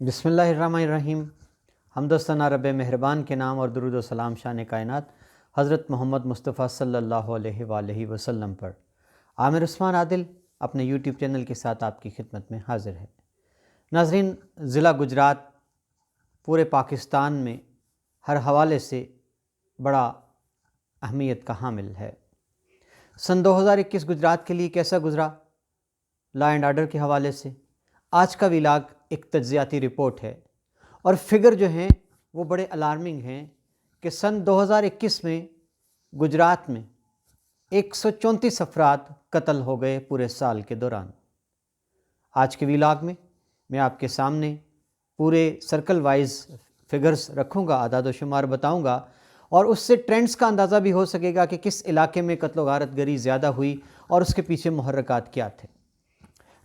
بسم اللہ الرحمن الرحیم۔ حمد و ثنا رب مہربان کے نام اور درود و سلام شان کائنات حضرت محمد مصطفیٰ صلی اللہ علیہ وآلہ وسلم پر۔ عامر عثمان عادل اپنے یوٹیوب چینل کے ساتھ آپ کی خدمت میں حاضر ہے۔ ناظرین، ضلع گجرات پورے پاکستان میں ہر حوالے سے بڑا اہمیت کا حامل ہے۔ سن 2021 گجرات کے لیے کیسا گزرا لا اینڈ آرڈر کے حوالے سے؟ آج کا ویلاگ ایک تجزیاتی رپورٹ ہے اور فگر جو ہیں وہ بڑے الارمنگ ہیں کہ سن 2021 میں گجرات میں 134 افراد قتل ہو گئے پورے سال کے دوران۔ آج کے ویلاگ میں آپ کے سامنے پورے سرکل وائز فگرز رکھوں گا، اعداد و شمار بتاؤں گا، اور اس سے ٹرینڈز کا اندازہ بھی ہو سکے گا کہ کس علاقے میں قتل و غارت گری زیادہ ہوئی اور اس کے پیچھے محرکات کیا تھے۔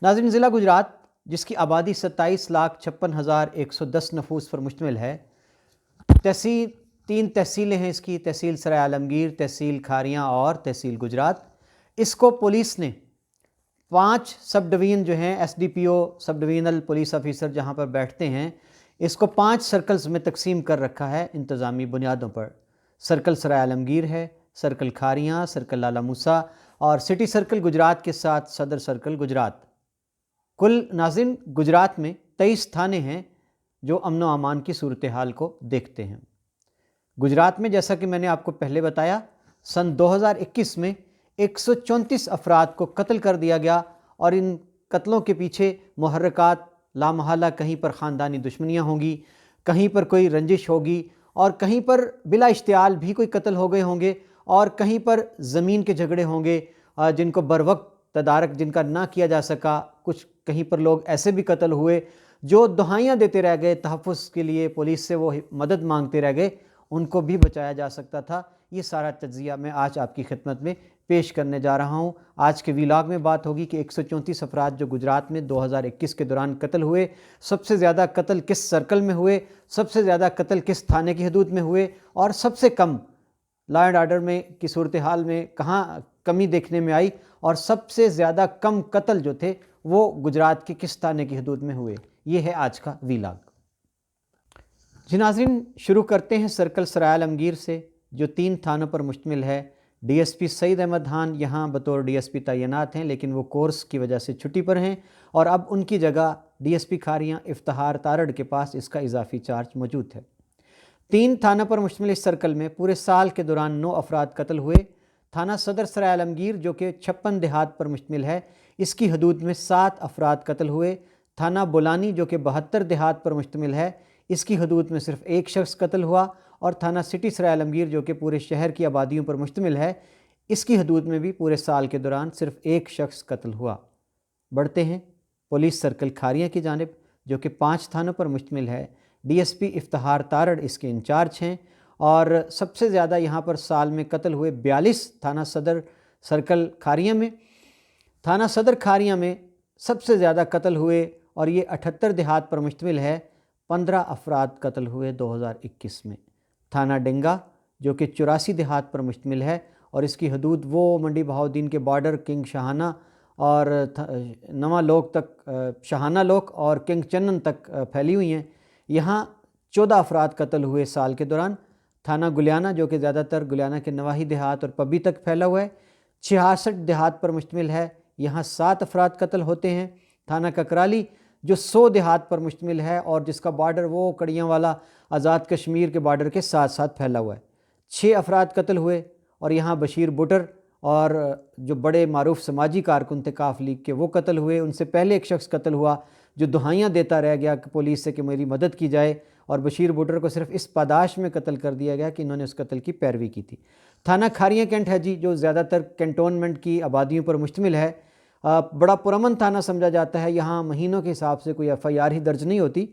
ناظرین، ضلع گجرات جس کی آبادی 27,56,110 نفوس پر مشتمل ہے، تین تحصیلیں ہیں اس کی، تحصیل سرائے عالمگیر، تحصیل کھاریاں اور تحصیل گجرات۔ اس کو پولیس نے 5 سب ڈویژن جو ہیں، ایس ڈی پی او سب ڈویژنل پولیس آفیسر جہاں پر بیٹھتے ہیں، اس کو 5 سرکلز میں تقسیم کر رکھا ہے انتظامی بنیادوں پر۔ سرکل سرائے عالمگیر ہے، سرکل کھاریاں، سرکل لالا موسیٰ اور سٹی سرکل گجرات کے ساتھ صدر سرکل گجرات۔ کل ناظرین گجرات میں 23 تھانے ہیں جو امن و امان کی صورتحال کو دیکھتے ہیں۔ گجرات میں جیسا کہ میں نے آپ کو پہلے بتایا، سن 2021 میں 134 افراد کو قتل کر دیا گیا، اور ان قتلوں کے پیچھے محرکات لامحالہ کہیں پر خاندانی دشمنیاں ہوں گی، کہیں پر کوئی رنجش ہوگی، اور کہیں پر بلا اشتعال بھی کوئی قتل ہو گئے ہوں گے، اور کہیں پر زمین کے جھگڑے ہوں گے جن کو بروقت تدارک جن کا نہ کیا جا سکا۔ کچھ کہیں پر لوگ ایسے بھی قتل ہوئے جو دہائیاں دیتے رہ گئے تحفظ کے لیے، پولیس سے وہ مدد مانگتے رہ گئے، ان کو بھی بچایا جا سکتا تھا۔ یہ سارا تجزیہ میں آج آپ کی خدمت میں پیش کرنے جا رہا ہوں۔ آج کے ویلاگ میں بات ہوگی کہ 134 افراد جو گجرات میں 2021 کے دوران قتل ہوئے، سب سے زیادہ قتل کس سرکل میں ہوئے، سب سے زیادہ قتل کس تھانے کی حدود میں ہوئے، اور سب سے کم لا اینڈ آرڈر میں کی صورتحال میں کہاں کمی دیکھنے میں آئی، اور سب سے زیادہ کم قتل جو تھے وہ گجرات کے کس تھانے کی حدود میں ہوئے۔ یہ ہے آج کا ویلاگ۔ جی ناظرین، شروع کرتے ہیں سرکل سرائے عالمگیر سے جو 3 تھانوں پر مشتمل ہے۔ ڈی ایس پی سعید احمد خان یہاں بطور ڈی ایس پی تعینات ہیں، لیکن وہ کورس کی وجہ سے چھٹی پر ہیں، اور اب ان کی جگہ ڈی ایس پی کھاریاں افتخار تارڑ کے پاس اس کا اضافی چارج موجود ہے۔ 3 تھانوں پر مشتمل اس سرکل میں پورے سال کے دوران 9 افراد قتل ہوئے۔ تھانہ صدر سرائے عالمگیر جو کہ 56 دیہات پر مشتمل ہے، اس کی حدود میں 7 افراد قتل ہوئے۔ تھانہ بولانی جو کہ 72 دیہات پر مشتمل ہے، اس کی حدود میں صرف 1 شخص قتل ہوا، اور تھانہ سٹی سرائے عالمگیر جو کہ پورے شہر کی آبادیوں پر مشتمل ہے، اس کی حدود میں بھی پورے سال کے دوران صرف 1 شخص قتل ہوا۔ بڑھتے ہیں پولیس سرکل کھاریاں کی جانب جو کہ 5 تھانوں پر مشتمل ہے۔ D S P Iftikhar Tarar اس کے انچارج ہیں، اور سب سے زیادہ یہاں پر سال میں قتل ہوئے 42 تھانہ صدر سرکل کھاریاں میں۔ تھانہ صدر کھاریاں میں سب سے زیادہ قتل ہوئے، اور یہ 78 دیہات پر مشتمل ہے۔ 15 افراد قتل ہوئے 2021 میں۔ تھانہ ڈنگا جو کہ 84 دیہات پر مشتمل ہے، اور اس کی حدود وہ منڈی بہاؤدین کے بارڈر کنگ شاہانہ اور نواں لوک تک، شاہانہ لوک اور کنگ چنن تک پھیلی ہوئی ہیں۔ یہاں 14 افراد قتل ہوئے سال کے دوران۔ تھانہ گلیانہ جو کہ زیادہ تر گلیانہ کے نواحی دیہات اور پبی تک پھیلا ہوا ہے، 66 دیہات پر مشتمل ہے، یہاں 7 افراد قتل ہوتے ہیں۔ تھانہ ککرالی جو 100 دیہات پر مشتمل ہے، اور جس کا بارڈر وہ کڑیاں والا آزاد کشمیر کے بارڈر کے ساتھ ساتھ پھیلا ہوا ہے، 6 افراد قتل ہوئے، اور یہاں بشیر بٹر اور جو بڑے معروف سماجی کارکن تھے کاف لیگ کے، وہ قتل ہوئے۔ ان سے پہلے 1 شخص قتل ہوا جو دہائیاں دیتا رہ گیا کہ پولیس سے کہ میری مدد کی جائے، اور بشیر بٹر کو صرف اس پاداش میں قتل کر دیا گیا کہ انہوں نے اس قتل کی پیروی کی تھی۔ تھانہ کھاریاں کینٹ ہے جی جو زیادہ تر کینٹونمنٹ کی آبادیوں پر مشتمل ہے، بڑا پرامن تھانہ سمجھا جاتا ہے، یہاں مہینوں کے حساب سے کوئی ایف آئی آر ہی درج نہیں ہوتی،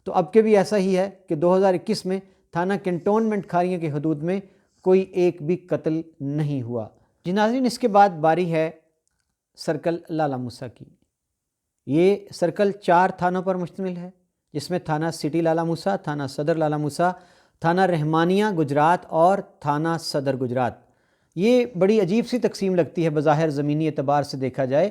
تو اب کے بھی ایسا ہی ہے کہ 2021 میں تھانہ کینٹونمنٹ کھاریاں کی حدود میں کوئی ایک بھی قتل نہیں ہوا۔ جی ناظرین، اس کے بعد باری ہے سرکل لالا موسیٰ کی۔ یہ سرکل 4 تھانوں پر مشتمل ہے، جس میں تھانہ سٹی لالا موسیٰ، تھانہ صدر لالا موسیٰ، تھانہ رحمانیہ گجرات اور تھانہ صدر گجرات۔ یہ بڑی عجیب سی تقسیم لگتی ہے بظاہر زمینی اعتبار سے دیکھا جائے،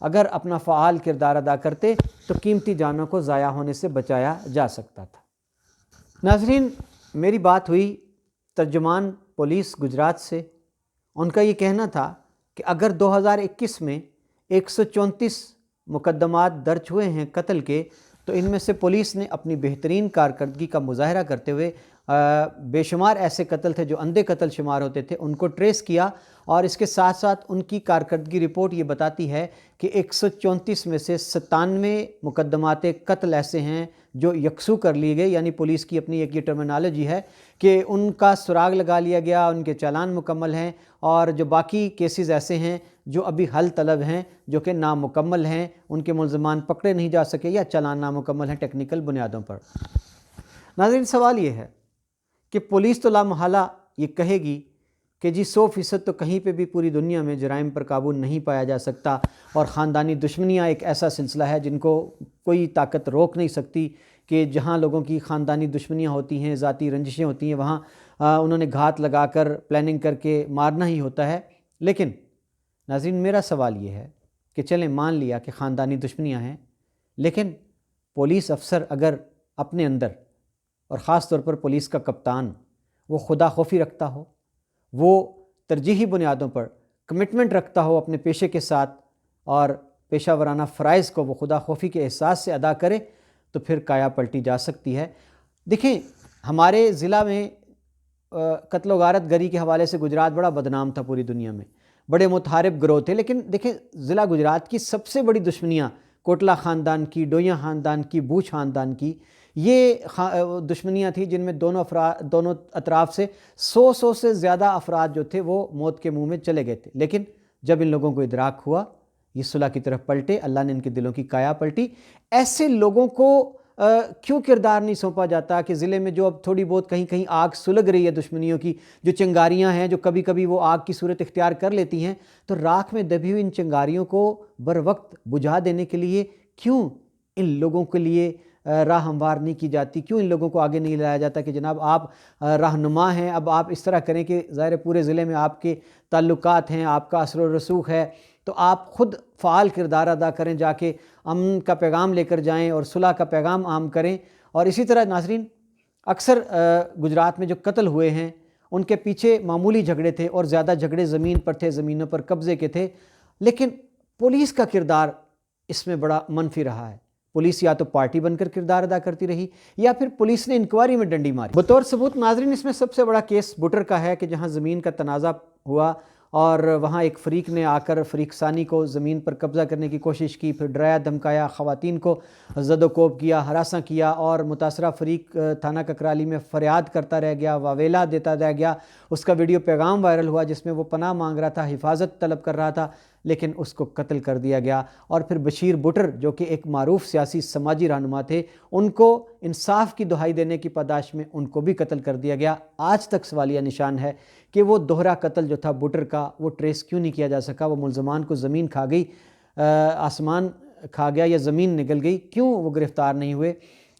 اگر اپنا فعال کردار ادا کرتے تو قیمتی جانوں کو ضائع ہونے سے بچایا جا سکتا تھا۔ ناظرین، میری بات ہوئی ترجمان پولیس گجرات سے۔ ان کا یہ کہنا تھا کہ اگر 2021 میں 134 مقدمات درج ہوئے ہیں قتل کے، تو ان میں سے پولیس نے اپنی بہترین کارکردگی کا مظاہرہ کرتے ہوئے بے شمار ایسے قتل تھے جو اندھے قتل شمار ہوتے تھے، ان کو ٹریس کیا، اور اس کے ساتھ ساتھ ان کی کارکردگی رپورٹ یہ بتاتی ہے کہ 134 میں سے 97 مقدمات قتل ایسے ہیں جو یکسو کر لیے گئے، یعنی پولیس کی اپنی ایک یہ ٹرمینالوجی ہے کہ ان کا سراغ لگا لیا گیا، ان کے چالان مکمل ہیں، اور جو باقی کیسز ایسے ہیں جو ابھی حل طلب ہیں، جو کہ نامکمل ہیں، ان کے ملزمان پکڑے نہیں جا سکے یا چالان نامکمل ہیں ٹیکنیکل بنیادوں پر۔ ناظرین، سوال یہ ہے کہ پولیس تو لامحالہ یہ کہے گی کہ جی 100% تو کہیں پہ بھی پوری دنیا میں جرائم پر قابو نہیں پایا جا سکتا، اور خاندانی دشمنیاں ایک ایسا سلسلہ ہے جن کو کوئی طاقت روک نہیں سکتی، کہ جہاں لوگوں کی خاندانی دشمنیاں ہوتی ہیں، ذاتی رنجشیں ہوتی ہیں، وہاں انہوں نے گھات لگا کر پلاننگ کر کے مارنا ہی ہوتا ہے۔ لیکن ناظرین، میرا سوال یہ ہے کہ چلیں مان لیا کہ خاندانی دشمنیاں ہیں، لیکن پولیس افسر اگر اپنے اندر، اور خاص طور پر پولیس کا کپتان، وہ خدا خوفی رکھتا ہو، وہ ترجیحی بنیادوں پر کمٹمنٹ رکھتا ہو اپنے پیشے کے ساتھ، اور پیشہ ورانہ فرائض کو وہ خدا خوفی کے احساس سے ادا کرے، تو پھر کایا پلٹی جا سکتی ہے۔ دیکھیں، ہمارے ضلع میں قتل و غارت گری کے حوالے سے گجرات بڑا بدنام تھا پوری دنیا میں، بڑے متحارب گروہ تھے، لیکن دیکھیں ضلع گجرات کی سب سے بڑی دشمنیاں کوٹلا خاندان کی، ڈوئیاں خاندان کی، بوچھ خاندان کی، یہ دشمنیاں تھیں جن میں دونوں اطراف سے 100 سے زیادہ افراد جو تھے وہ موت کے منہ میں چلے گئے تھے۔ لیکن جب ان لوگوں کو ادراک ہوا، یہ صلح کی طرف پلٹے، اللہ نے ان کے دلوں کی کایا پلٹی۔ ایسے لوگوں کو کیوں کردار نہیں سونپا جاتا کہ ضلع میں جو اب تھوڑی بہت کہیں کہیں آگ سلگ رہی ہے دشمنیوں کی، جو چنگاریاں ہیں جو کبھی کبھی وہ آگ کی صورت اختیار کر لیتی ہیں، تو راکھ میں دبی ہوئی ان چنگاریوں کو بر وقت بجھا دینے کے لیے کیوں ان لوگوں کے لیے راہ ہموار نہیں کی جاتی؟ کیوں ان لوگوں کو آگے نہیں لایا جاتا کہ جناب آپ رہنما ہیں، اب آپ اس طرح کریں کہ ظاہر پورے ضلع میں آپ کے تعلقات ہیں، آپ کا اثر و رسوخ ہے، تو آپ خود فعال کردار ادا کریں، جا کے امن کا پیغام لے کر جائیں اور صلح کا پیغام عام کریں۔ اور اسی طرح ناظرین، اکثر گجرات میں جو قتل ہوئے ہیں ان کے پیچھے معمولی جھگڑے تھے، اور زیادہ جھگڑے زمین پر تھے، زمینوں پر قبضے کے تھے، لیکن پولیس کا کردار اس میں بڑا منفی رہا ہے۔ پولیس یا تو پارٹی بن کر کردار ادا کرتی رہی، یا پھر پولیس نے انکوائری میں ڈنڈی ماری۔ بطور ثبوت ناظرین، اس میں سب سے بڑا کیس بٹر کا ہے کہ جہاں زمین کا تنازع ہوا، اور وہاں ایک فریق نے آ کر فریق ثانی کو زمین پر قبضہ کرنے کی کوشش کی، پھر ڈرایا دھمکایا، خواتین کو زد و کوب کیا، ہراساں کیا، اور متاثرہ فریق تھانہ ککرالی میں فریاد کرتا رہ گیا، واویلا دیتا رہ گیا۔ اس کا ویڈیو پیغام وائرل ہوا جس میں وہ پناہ مانگ رہا تھا، حفاظت طلب کر رہا تھا، لیکن اس کو قتل کر دیا گیا۔ اور پھر بشیر بٹر جو کہ ایک معروف سیاسی سماجی رہنما تھے، ان کو انصاف کی دہائی دینے کی پاداش میں ان کو بھی قتل کر دیا گیا۔ آج تک سوالیہ نشان ہے کہ وہ دوہرا قتل جو تھا بٹر کا، وہ ٹریس کیوں نہیں کیا جا سکا؟ وہ ملزمان کو زمین کھا گئی، آسمان کھا گیا یا زمین نگل گئی، کیوں وہ گرفتار نہیں ہوئے؟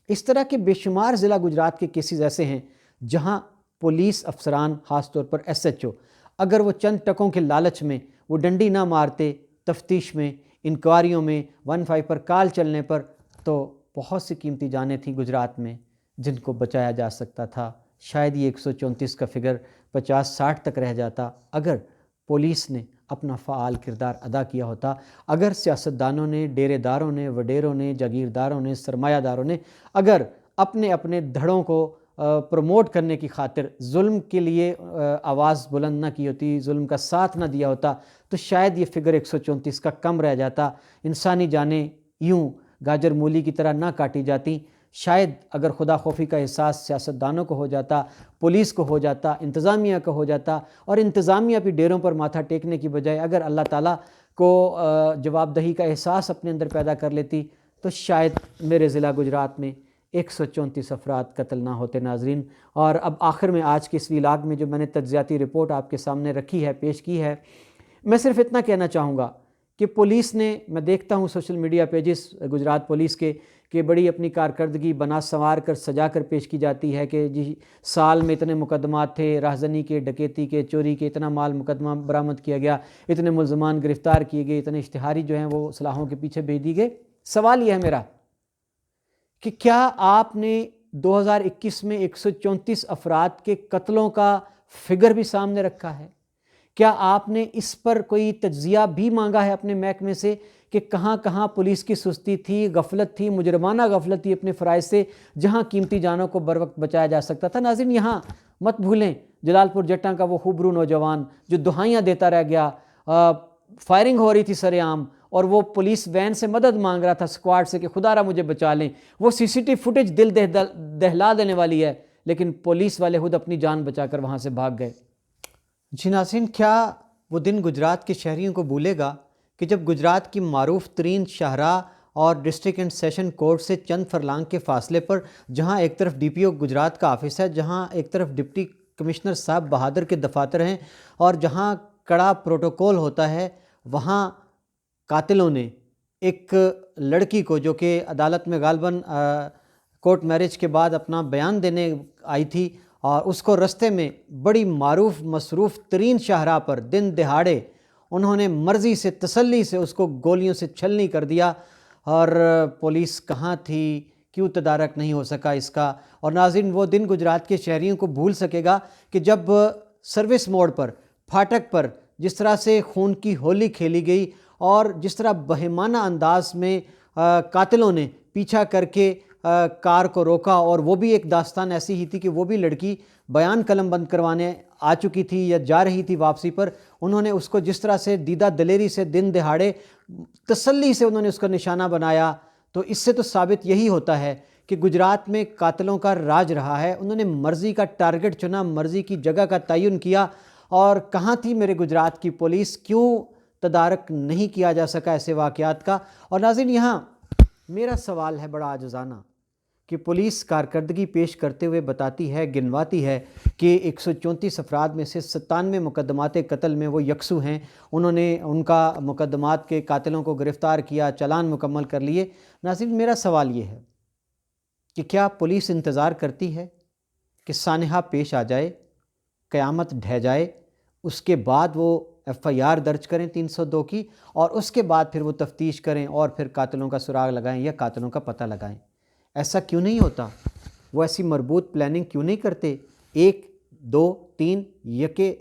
اس طرح کے بے شمار ضلع گجرات کے کیسز ایسے ہیں جہاں پولیس افسران، خاص طور پر ایس ایچ او، اگر وہ چند ٹکوں کے لالچ میں وہ ڈنڈی نہ مارتے تفتیش میں، انکوائریوں میں، 15 پر کال چلنے پر، تو بہت سی قیمتی جانیں تھیں گجرات میں جن کو بچایا جا سکتا تھا۔ شاید یہ 134 کا فگر 50-60 تک رہ جاتا اگر پولیس نے اپنا فعال کردار ادا کیا ہوتا، اگر سیاستدانوں نے، ڈیرے داروں نے، وڈیروں نے، جاگیرداروں نے، سرمایہ داروں نے اگر اپنے اپنے دھڑوں کو پروموٹ کرنے کی خاطر ظلم کے لیے آواز بلند نہ کی ہوتی، ظلم کا ساتھ نہ دیا ہوتا، تو شاید یہ فگر 134 کا کم رہ جاتا، انسانی جانیں یوں گاجر مولی کی طرح نہ کاٹی جاتی۔ شاید اگر خدا خوفی کا احساس سیاستدانوں کو ہو جاتا، پولیس کو ہو جاتا، انتظامیہ کو ہو جاتا، اور انتظامیہ بھی ڈیروں پر ماتھا ٹیکنے کی بجائے اگر اللہ تعالیٰ کو جواب دہی کا احساس اپنے اندر پیدا کر لیتی، تو شاید میرے ضلع گجرات میں 134 افراد قتل نہ ہوتے ناظرین۔ اور اب آخر میں آج کے اس ویلاگ میں جو میں نے تجزیاتی رپورٹ آپ کے سامنے رکھی ہے، پیش کی ہے، میں صرف اتنا کہنا چاہوں گا کہ پولیس نے، میں دیکھتا ہوں social media pages Gujarat police کے، کہ بڑی اپنی کارکردگی بنا سنوار کر سجا کر پیش کی جاتی ہے کہ جی سال میں اتنے مقدمات تھے، راہزنی کے، ڈکیتی کے، چوری کے، اتنا مال مقدمہ برآمد کیا گیا، اتنے ملزمان گرفتار کیے گئے، اتنے اشتہاری جو ہیں وہ سلاخوں کے پیچھے بھیج دی گئے۔ سوال یہ ہے میرا کہ کیا آپ نے 2021 میں 134 افراد کے قتلوں کا فگر بھی سامنے رکھا ہے؟ کیا آپ نے اس پر کوئی تجزیہ بھی مانگا ہے اپنے محکمے سے کہ کہاں کہاں پولیس کی سستی تھی، غفلت تھی، مجرمانہ غفلت تھی اپنے فرائض سے، جہاں قیمتی جانوں کو بر وقت بچایا جا سکتا تھا؟ ناظرین، یہاں مت بھولیں جلال پور جٹاں کا وہ خوبرو نوجوان جو دہائیاں دیتا رہ گیا، فائرنگ ہو رہی تھی سر عام اور وہ پولیس وین سے مدد مانگ رہا تھا اسکواڈ سے کہ خدا را مجھے بچا لیں۔ وہ سی سی ٹی فوٹیج دل دہلا دینے والی ہے، لیکن پولیس والے خود اپنی جان بچا کر وہاں سے بھاگ گئے۔ جی ناظرین، کیا وہ دن گجرات کے شہریوں کو بھولے گا کہ جب گجرات کی معروف ترین شاہراہ اور ڈسٹرکٹ اینڈ سیشن کورٹ سے چند فرلانگ کے فاصلے پر، جہاں ایک طرف ڈی پی او گجرات کا آفس ہے، جہاں ایک طرف ڈپٹی کمشنر صاحب بہادر کے دفاتر ہیں اور جہاں کڑا پروٹوکول ہوتا ہے، وہاں قاتلوں نے ایک لڑکی کو جو کہ عدالت میں غالباً کورٹ میرج کے بعد اپنا بیان دینے آئی تھی، اور اس کو رستے میں بڑی معروف مصروف ترین شاہراہ پر دن دہاڑے انہوں نے مرضی سے تسلی سے اس کو گولیوں سے چھلنی کر دیا۔ اور پولیس کہاں تھی؟ کیوں تدارک نہیں ہو سکا اس کا؟ اور ناظرین، وہ دن گجرات کے شہریوں کو بھول سکے گا کہ جب سروس موڑ پر، پھاٹک پر جس طرح سے خون کی ہولی کھیلی گئی اور جس طرح بہیمانہ انداز میں قاتلوں نے پیچھا کر کے کار کو روکا، اور وہ بھی ایک داستان ایسی ہی تھی کہ وہ بھی لڑکی بیان قلم بند کروانے آ چکی تھی یا جا رہی تھی واپسی پر، انہوں نے اس کو جس طرح سے دیدہ دلیری سے دن دہاڑے تسلی سے انہوں نے اس کا نشانہ بنایا۔ تو اس سے تو ثابت یہی ہوتا ہے کہ گجرات میں قاتلوں کا راج رہا ہے۔ انہوں نے مرضی کا ٹارگٹ چنا، مرضی کی جگہ کا تعین کیا، اور کہاں تھی میرے گجرات کی پولیس؟ کیوں تدارک نہیں کیا جا سکا ایسے واقعات کا؟ اور ناظرین، یہاں میرا سوال ہے بڑا عاجزانہ کہ پولیس کارکردگی پیش کرتے ہوئے بتاتی ہے، گنواتی ہے کہ 134 افراد میں سے 97 مقدمات قتل میں وہ یکسو ہیں، انہوں نے ان کا مقدمات کے قاتلوں کو گرفتار کیا، چالان مکمل کر لیے۔ ناظرین، میرا سوال یہ ہے کہ کیا پولیس انتظار کرتی ہے کہ سانحہ پیش آ جائے، قیامت ڈھہ جائے، اس کے بعد وہ ایف آئی آر درج کریں 302 کی، اور اس کے بعد پھر وہ تفتیش کریں اور پھر قاتلوں کا سراغ لگائیں یا قاتلوں کا پتہ لگائیں؟ ایسا کیوں نہیں ہوتا؟ وہ ایسی مربوط پلاننگ کیوں نہیں کرتے؟ 1 2 3 یکے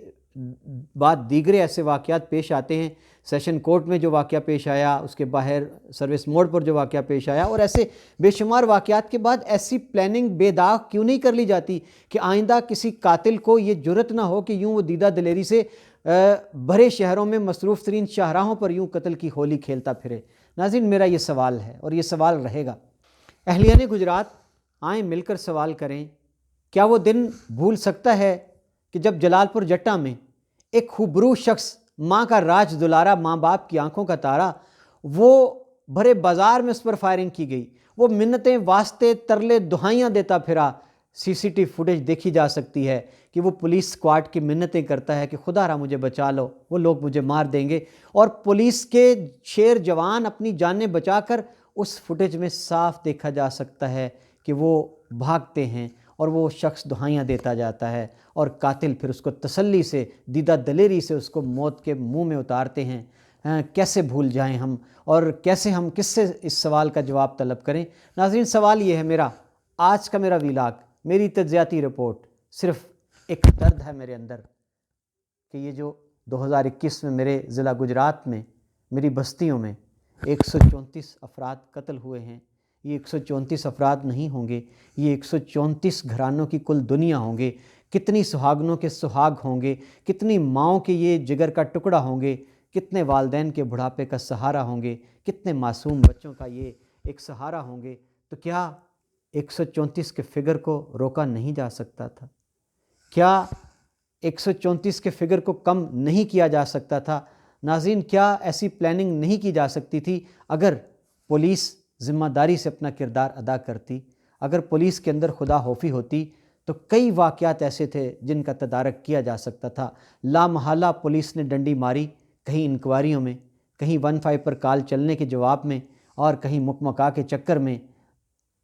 بعد دیگرے ایسے واقعات پیش آتے ہیں، سیشن کورٹ میں جو واقعہ پیش آیا، اس کے باہر سروس موڑ پر جو واقعہ پیش آیا، اور ایسے بے شمار واقعات کے بعد ایسی پلاننگ بے داغ کیوں نہیں کر لی جاتی کہ آئندہ کسی قاتل کو یہ جرت نہ ہو کہ یوں وہ دیدہ دلیری سے بھرے شہروں میں مصروف ترین شاہراہوں پر یوں قتل کی ہولی کھیلتا پھرے؟ ناظرین، میرا یہ سوال ہے اور یہ سوال رہے گا۔ اہلیان گجرات، آئیں مل کر سوال کریں، کیا وہ دن بھول سکتا ہے کہ جب جلال پور جٹا میں ایک خوبرو شخص، ماں کا راج دلارا، ماں باپ کی آنکھوں کا تارا، وہ بھرے بازار میں اس پر فائرنگ کی گئی، وہ منتیں، واسطے، ترلے، دہائیاں دیتا پھرا؟ سی سی ٹی فوٹیج دیکھی جا سکتی ہے کہ وہ پولیس اسکواڈ کی منتیں کرتا ہے کہ خدا را مجھے بچا لو، وہ لوگ مجھے مار دیں گے، اور پولیس کے شیر جوان اپنی جانیں بچا کر اس فوٹیج میں صاف دیکھا جا سکتا ہے کہ وہ بھاگتے ہیں اور وہ شخص دہائیاں دیتا جاتا ہے، اور قاتل پھر اس کو تسلی سے، دیدہ دلیری سے اس کو موت کے منہ میں اتارتے ہیں۔ کیسے بھول جائیں ہم، اور کیسے ہم کس سے اس سوال کا جواب طلب کریں؟ ناظرین، سوال یہ ہے میرا، آج کا میرا ویلاگ، میری تجزیاتی رپورٹ، صرف ایک درد ہے میرے اندر کہ یہ جو 2021 میں میرے ضلع گجرات میں، میری بستیوں میں 134 افراد قتل ہوئے ہیں، یہ 134 افراد نہیں ہوں گے، یہ 134 گھرانوں کی کل دنیا ہوں گے، کتنی سہاگنوں کے سہاگ ہوں گے، کتنی ماؤں کے یہ جگر کا ٹکڑا ہوں گے، کتنے والدین کے بڑھاپے کا سہارا ہوں گے، کتنے معصوم بچوں کا یہ ایک سہارا ہوں گے۔ تو کیا 134 کے فگر کو روکا نہیں جا سکتا تھا؟ کیا 134 کے فگر کو کم نہیں کیا جا سکتا تھا؟ ناظرین، کیا ایسی پلاننگ نہیں کی جا سکتی تھی اگر پولیس ذمہ داری سے اپنا کردار ادا کرتی؟ اگر پولیس کے اندر خدا خوفی ہوتی تو کئی واقعات ایسے تھے جن کا تدارک کیا جا سکتا تھا۔ لامحالہ پولیس نے ڈنڈی ماری، کہیں انکوائریوں میں، کہیں 15 پر کال چلنے کے جواب میں، اور کہیں مکمکا کے چکر میں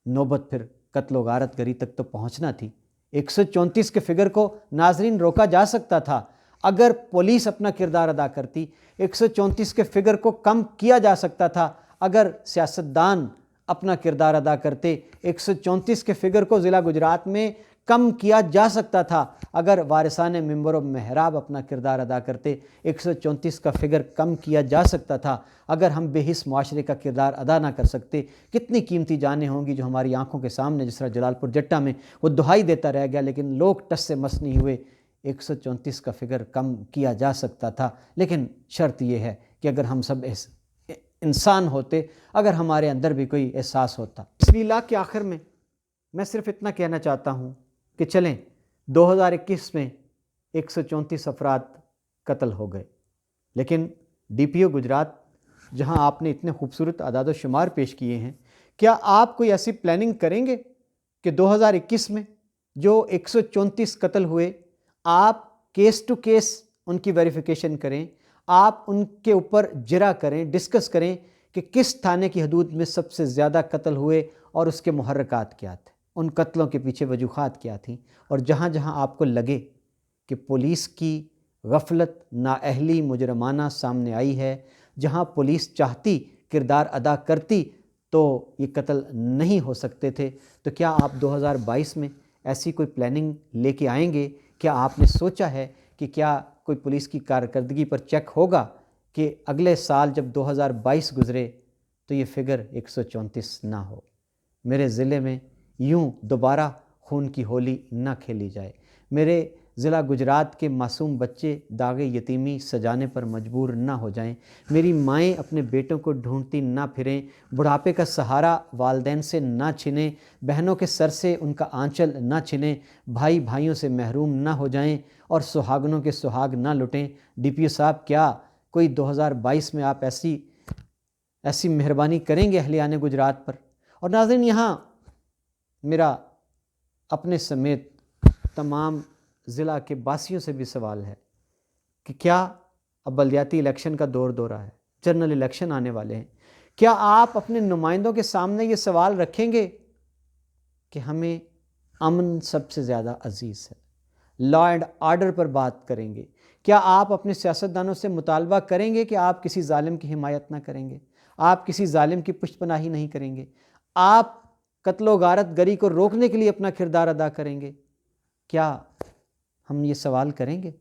نوبت پھر قتل و غارت گری تک تو پہنچنا تھی۔ 134 کے فگر کو ناظرین روکا جا سکتا تھا اگر پولیس اپنا کردار ادا کرتی، 134 کے فگر کو کم کیا جا سکتا تھا اگر سیاستدان اپنا کردار ادا کرتے، 134 کے فگر کو ضلع گجرات میں کم کیا جا سکتا تھا اگر وارثان منبر و محراب اپنا کردار ادا کرتے، 134 کا فگر کم کیا جا سکتا تھا اگر ہم بے حس معاشرے کا کردار ادا نہ کر سکتے۔ کتنی قیمتی جانیں ہوں گی جو ہماری آنکھوں کے سامنے، جس طرح جلال پور جٹا میں وہ دہائی دیتا رہ گیا، لیکن لوگ ٹس سے مس نہیں ہوئے۔ 134 کا فگر کم کیا جا سکتا تھا، لیکن شرط یہ ہے کہ اگر ہم سب انسان ہوتے، اگر ہمارے اندر بھی کوئی احساس ہوتا۔ اس ویلاگ کے آخر میں صرف اتنا کہنا چاہتا ہوں کہ چلیں 2021 میں 134 افراد قتل ہو گئے، لیکن ڈی پی او گجرات جہاں آپ نے اتنے خوبصورت اعداد و شمار پیش کیے ہیں، کیا آپ کوئی ایسی پلاننگ کریں گے کہ 2021 میں جو 134 قتل ہوئے، آپ کیس ٹو کیس ان کی ویریفیکیشن کریں، آپ ان کے اوپر جرا کریں، ڈسکس کریں کہ کس تھانے کی حدود میں سب سے زیادہ قتل ہوئے اور اس کے محرکات کیا تھے، ان قتلوں کے پیچھے وجوہات کیا تھیں، اور جہاں جہاں آپ کو لگے کہ پولیس کی غفلت، نااہلی، مجرمانہ سامنے آئی ہے، جہاں پولیس چاہتی کردار ادا کرتی تو یہ قتل نہیں ہو سکتے تھے، تو کیا آپ 2022 میں ایسی کوئی پلاننگ لے کے آئیں گے؟ کیا آپ نے سوچا ہے کہ کیا کوئی پولیس کی کارکردگی پر چیک ہوگا کہ اگلے سال جب 2022 گزرے تو یہ فگر 134 نہ ہو، میرے ضلع میں یوں دوبارہ خون کی ہولی نہ کھیلی جائے، میرے ضلع گجرات کے معصوم بچے داغ یتیمی سجانے پر مجبور نہ ہو جائیں، میری مائیں اپنے بیٹوں کو ڈھونڈتی نہ پھریں، بڑھاپے کا سہارا والدین سے نہ چھنیں، بہنوں کے سر سے ان کا آنچل نہ چھنیں، بھائی بھائیوں سے محروم نہ ہو جائیں اور سہاگنوں کے سہاگ نہ لٹیں۔ ڈی پی او صاحب، کیا کوئی 2022 میں آپ ایسی مہربانی کریں گے اہلیان گجرات پر؟ اور ناظرین، یہاں میرا اپنے سمیت تمام ضلع کے باسیوں سے بھی سوال ہے کہ کیا اب بلدیاتی الیکشن کا دور آ ہے، جنرل الیکشن آنے والے ہیں، کیا آپ اپنے نمائندوں کے سامنے یہ سوال رکھیں گے کہ ہمیں امن سب سے زیادہ عزیز ہے، لا اینڈ آرڈر پر بات کریں گے؟ کیا آپ اپنے سیاستدانوں سے مطالبہ کریں گے کہ آپ کسی ظالم کی حمایت نہ کریں گے، آپ کسی ظالم کی پشت پناہی نہیں کریں گے، آپ قتل و غارت گری کو روکنے کے لیے اپنا کردار ادا کریں گے؟ کیا ہم یہ سوال کریں گے؟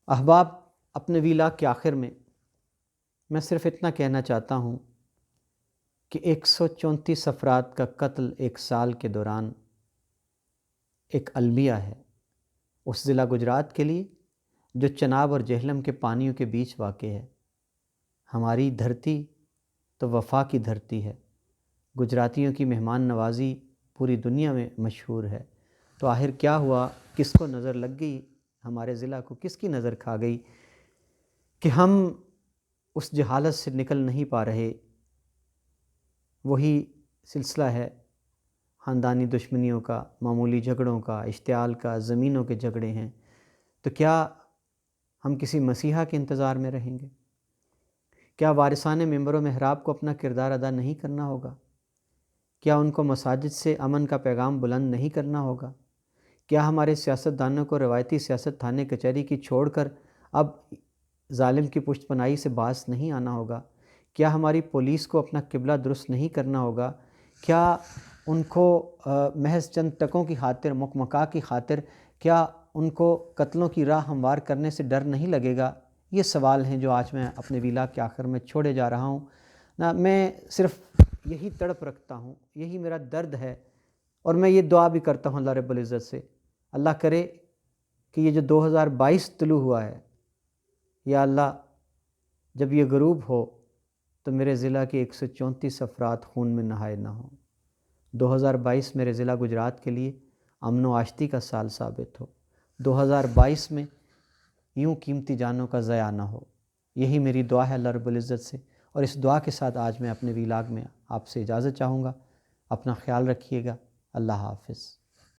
احباب، اپنے ویلاگ کے آخر میں صرف اتنا کہنا چاہتا ہوں کہ 134 افراد کا قتل ایک سال کے دوران ایک المیہ ہے اس ضلع گجرات کے لیے جو چناب اور جہلم کے پانیوں کے بیچ واقع ہے۔ ہماری دھرتی تو وفا کی دھرتی ہے، گجراتیوں کی مہمان نوازی پوری دنیا میں مشہور ہے، تو آخر کیا ہوا، کس کو نظر لگ گئی، ہمارے ضلع کو کس کی نظر کھا گئی کہ ہم اس جہالت سے نکل نہیں پا رہے؟ وہی سلسلہ ہے خاندانی دشمنیوں کا، معمولی جھگڑوں کا، اشتعال کا، زمینوں کے جھگڑے ہیں۔ تو کیا ہم کسی مسیحا کے انتظار میں رہیں گے؟ کیا وارثان منبر و محراب کو اپنا کردار ادا نہیں کرنا ہوگا؟ کیا ان کو مساجد سے امن کا پیغام بلند نہیں کرنا ہوگا؟ کیا ہمارے سیاستدانوں کو روایتی سیاست تھانے کچہری کی چھوڑ کر اب ظالم کی پشت پناہی سے باز نہیں آنا ہوگا؟ کیا ہماری پولیس کو اپنا قبلہ درست نہیں کرنا ہوگا؟ کیا ان کو محض چند ٹکوں کی خاطر، مکمکا کی خاطر، کیا ان کو قتلوں کی راہ ہموار کرنے سے ڈر نہیں لگے گا؟ یہ سوال ہیں جو آج میں اپنے ویلاگ کے آخر میں چھوڑے جا رہا ہوں نا۔ میں صرف یہی تڑپ رکھتا ہوں، یہی میرا درد ہے، اور میں یہ دعا بھی کرتا ہوں اللہ رب العزت سے، اللہ کرے کہ یہ جو 2022 طلوع ہوا ہے، یا اللہ جب یہ غروب ہو تو میرے ضلع کے 134 افراد خون میں نہائے نہ ہوں۔ 2022 میرے ضلع گجرات کے لیے امن و آشتی کا سال ثابت ہو، 2022 میں یوں قیمتی جانوں کا ضیاع نہ ہو، یہی میری دعا ہے اللہ رب العزت سے۔ اور اس دعا کے ساتھ آج میں اپنے ویلاگ میں آپ سے اجازت چاہوں گا۔ اپنا خیال رکھیے گا، اللہ حافظ۔